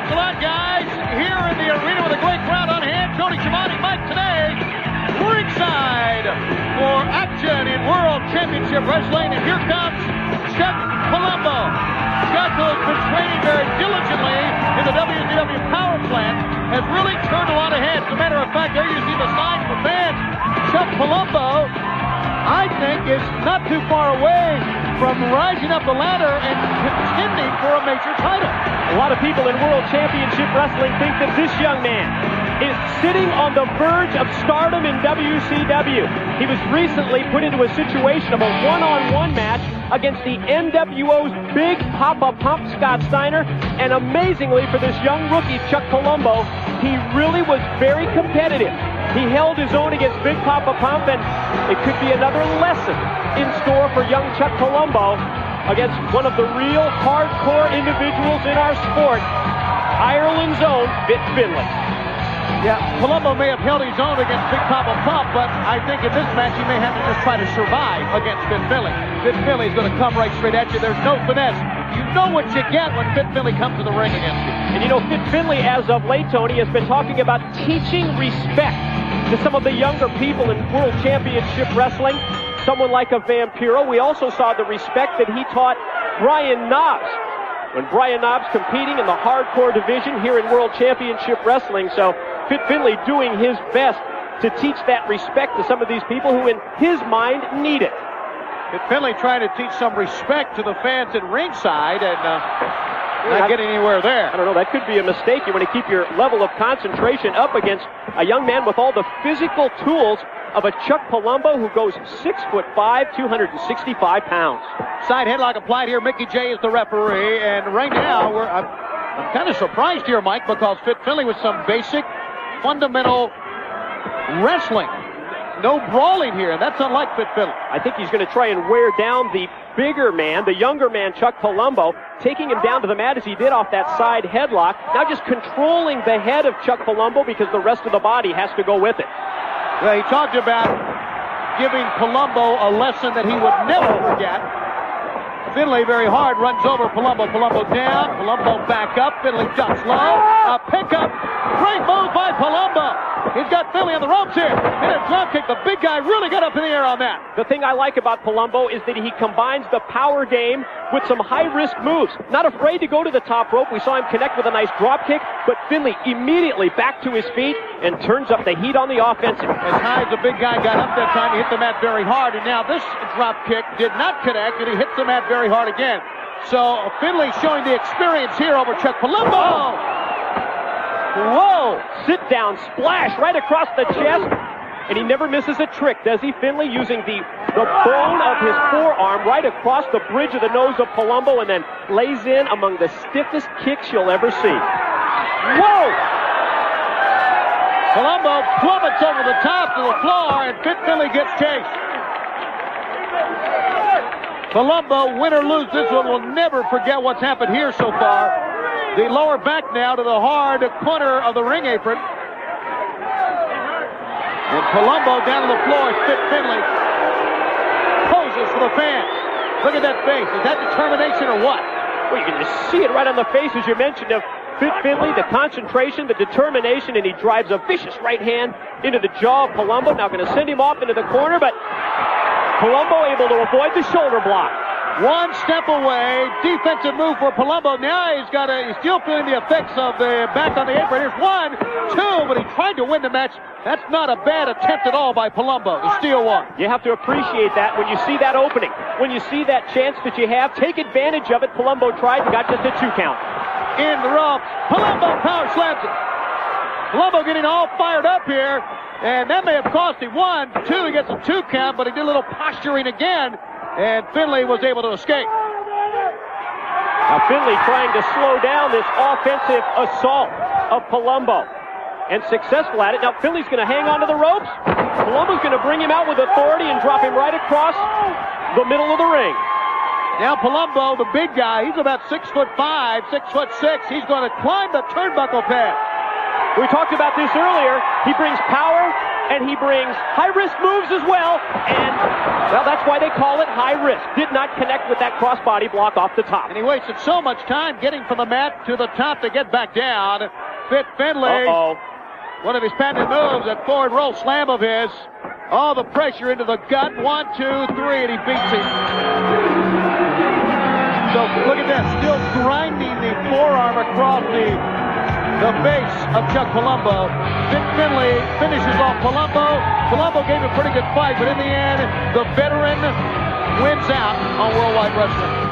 Thanks a lot, guys. Here in the arena with a great crowd on hand, Tony Schiavone, Mike today, ringside for action in World Championship Wrestling. And here comes Chuck Palumbo. Chuck, who has been training very diligently in the WCW power plant, has really turned a lot of heads. As a matter of fact, there you see the sign for fans. Chuck Palumbo, I think, is not too far away from rising up the ladder and contending for a major title. A lot of people in World Championship Wrestling think that this young man is sitting on the verge of stardom in WCW. He was recently put into a situation of a one-on-one match against the NWO's Big Papa Pump, Scott Steiner, and amazingly for this young rookie, Chuck Palumbo, he really was very competitive. He held his own against Big Papa Pump, and it could be another lesson in store for young Chuck Palumbo against one of the real hardcore individuals in our sport, Ireland's own Finlay. Yeah, Palumbo may have held his own against Big Papa Pump, but I think in this match he may have to just try to survive against Finlay. Finlay's going to come right straight at you. There's no finesse. You know what you get when Finlay comes to the ring against you. And you know, Finlay, as of late, Tony, has been talking about teaching respect to some of the younger people in World Championship Wrestling. Someone like a Vampiro. We also saw the respect that he taught Brian Knobbs when Brian Knobbs competing in the hardcore division here in World Championship Wrestling. So Finlay doing his best to teach that respect to some of these people who in his mind need it. Finlay trying to teach some respect to the fans at ringside and not getting anywhere there. I don't know, that could be a mistake. You want to keep your level of concentration up against a young man with all the physical tools of a Chuck Palumbo who goes 6'5", 265 pounds. Side headlock applied here. Mickey J is the referee, and right now I'm kind of surprised here, Mike, because Finlay with some basic, fundamental wrestling. No brawling here, and that's unlike Finlay. I think he's going to try and wear down the bigger man, the younger man, Chuck Palumbo, taking him down to the mat as he did off that side headlock. Now just controlling the head of Chuck Palumbo because the rest of the body has to go with it. Well, he talked about giving Palumbo a lesson that he would never forget. Finlay very hard, runs over Palumbo. Palumbo down, Palumbo back up. Finlay ducks low. A pickup. Great move by Palumbo. He's got Finlay on the ropes here. And a drop kick. The big guy really got up in the air on that. The thing I like about Palumbo is that he combines the power game with some high-risk moves. Not afraid to go to the top rope. We saw him connect with a nice drop kick, but Finlay immediately back to his feet and turns up the heat on the offensive. As high as the big guy got up that time, he hit the mat very hard, and now this drop kick did not connect, and he hits the mat very hard again. So Finlay showing the experience here over Chuck Palumbo. Whoa! Sit down splash right across the chest. And he never misses a trick, does he? Finlay using the bone of his forearm right across the bridge of the nose of Palumbo and then lays in among the stiffest kicks you'll ever see. Whoa! Palumbo plummets over the top to the floor, and Finlay gets chased. Palumbo, win or lose this one, will never forget what's happened here so far. The lower back now to the hard corner of the ring apron. And Palumbo down to the floor. Finlay poses for the fans. Look at that face. Is that determination or what? Well, you can just see it right on the face, as you mentioned, of Finlay, the concentration, the determination, and he drives a vicious right hand into the jaw of Palumbo. Now going to send him off into the corner, but Palumbo able to avoid the shoulder block. One step away, defensive move for Palumbo. Now he's still feeling the effects of the back on the apron. Here's 1, 2, but he tried to win the match. That's not a bad attempt at all by Palumbo to steal one. You have to appreciate that when you see that opening. When you see that chance that you have, take advantage of it. Palumbo tried and got just a 2 count. In the ropes, Palumbo power slams it. Palumbo getting all fired up here, and that may have cost him 1, 2. He gets a 2 count, but he did a little posturing again. And Finlay was able to escape. Now Finlay trying to slow down this offensive assault of Palumbo. And successful at it. Now Finlay's going to hang on to the ropes. Palumbo's going to bring him out with authority and drop him right across the middle of the ring. Now Palumbo, the big guy, he's about 6'5", 6'6". He's going to climb the turnbuckle pad. We talked about this earlier. He brings power and he brings high-risk moves as well, and, well, that's why they call it high risk. Did not connect with that crossbody block off the top. And he wasted so much time getting from the mat to the top to get back down. Finlay, one of his patented moves, that forward roll slam of his. All the pressure into the gut. 1, 2, 3, and he beats him. So look at that, still grinding the forearm across the base of Chuck Palumbo. Finlay finishes off Palumbo. Palumbo gave a pretty good fight, but in the end, the veteran wins out on Worldwide Wrestling.